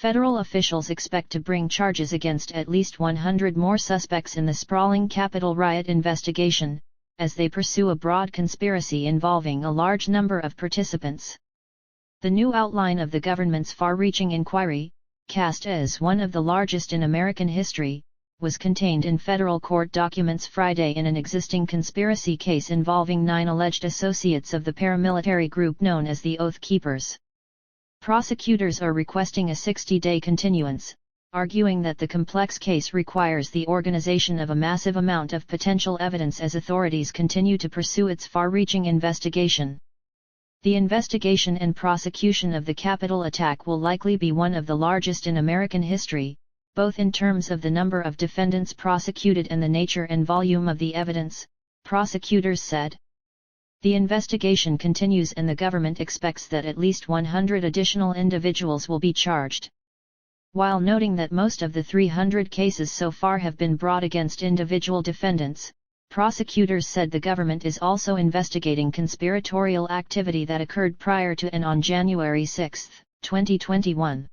Federal officials expect to bring charges against at least 100 more suspects in the sprawling Capitol riot investigation, as they pursue a broad conspiracy involving a large number of participants. The new outline of the government's far-reaching inquiry, cast as one of the largest in American history, was contained in federal court documents Friday in an existing conspiracy case involving 9 alleged associates of the paramilitary group known as the Oath Keepers. Prosecutors are requesting a 60-day continuance, arguing that the complex case requires the organization of a massive amount of potential evidence as authorities continue to pursue its far-reaching investigation. The investigation and prosecution of the Capitol attack will likely be one of the largest in American history, both in terms of the number of defendants prosecuted and the nature and volume of the evidence, prosecutors said. The investigation continues and the government expects that at least 100 additional individuals will be charged. While noting that most of the 300 cases so far have been brought against individual defendants, prosecutors said the government is also investigating conspiratorial activity that occurred prior to and on January 6, 2021.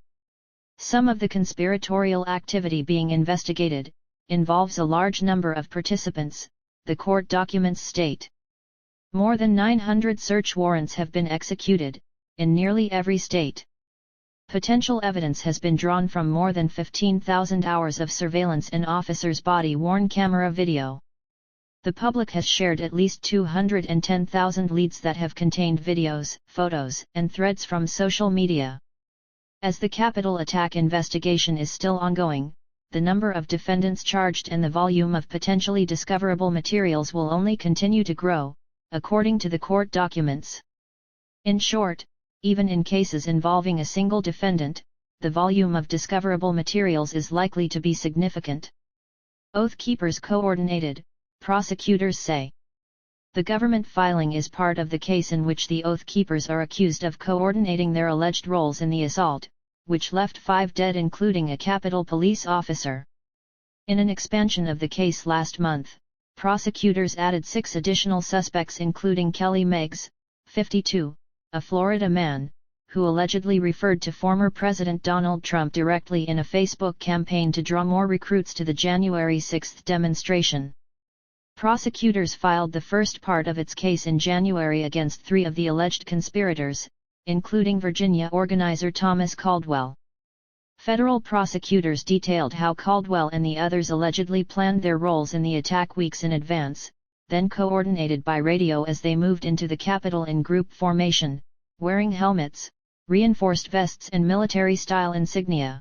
Some of the conspiratorial activity being investigated involves a large number of participants, the court documents state. More than 900 search warrants have been executed, in nearly every state. Potential evidence has been drawn from more than 15,000 hours of surveillance and officers' body-worn camera video. The public has shared at least 210,000 leads that have contained videos, photos, and threads from social media. As the Capitol attack investigation is still ongoing, the number of defendants charged and the volume of potentially discoverable materials will only continue to grow, according to the court documents. In short, even in cases involving a single defendant, the volume of discoverable materials is likely to be significant. Oath Keepers coordinated, prosecutors say. The government filing is part of the case in which the Oath Keepers are accused of coordinating their alleged roles in the assault, which left 5 dead including a Capitol police officer. In an expansion of the case last month, prosecutors added 6 additional suspects including Kelly Meigs, 52, a Florida man, who allegedly referred to former President Donald Trump directly in a Facebook campaign to draw more recruits to the January 6 demonstration. Prosecutors filed the first part of its case in January against 3 of the alleged conspirators, including Virginia organizer Thomas Caldwell. Federal prosecutors detailed how Caldwell and the others allegedly planned their roles in the attack weeks in advance, then coordinated by radio as they moved into the Capitol in group formation, wearing helmets, reinforced vests and military-style insignia.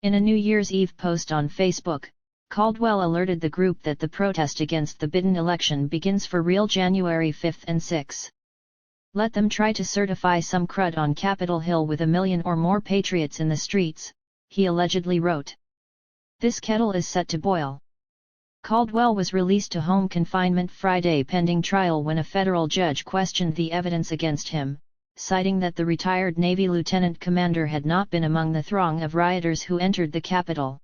In a New Year's Eve post on Facebook, Caldwell alerted the group that the protest against the Biden election begins for real January 5 and 6. Let them try to certify some crud on Capitol Hill with 1 million or more patriots in the streets, he allegedly wrote. This kettle is set to boil. Caldwell was released to home confinement Friday pending trial when a federal judge questioned the evidence against him, citing that the retired Navy lieutenant commander had not been among the throng of rioters who entered the Capitol.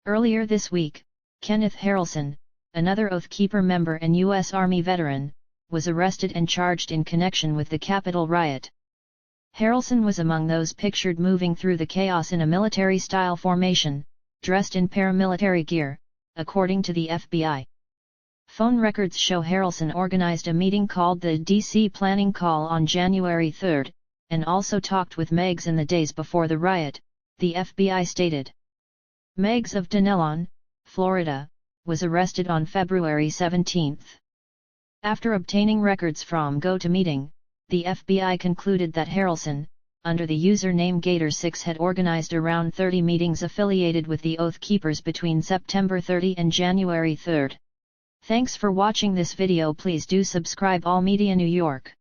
Earlier this week, Kenneth Harrelson, another Oath Keeper member and U.S. Army veteran, was arrested and charged in connection with the Capitol riot. Harrelson was among those pictured moving through the chaos in a military-style formation, dressed in paramilitary gear, according to the FBI. Phone records show Harrelson organized a meeting called the D.C. Planning Call on January 3, and also talked with Meigs in the days before the riot, the FBI stated. Meigs of Dinelon, Florida, was arrested on February 17. After obtaining records from GoToMeeting, the FBI concluded that Harrelson, under the username Gator6, had organized around 30 meetings affiliated with the Oath Keepers between September 30 and January 3. Thanks for watching this video. Please do subscribe Allmedia New York.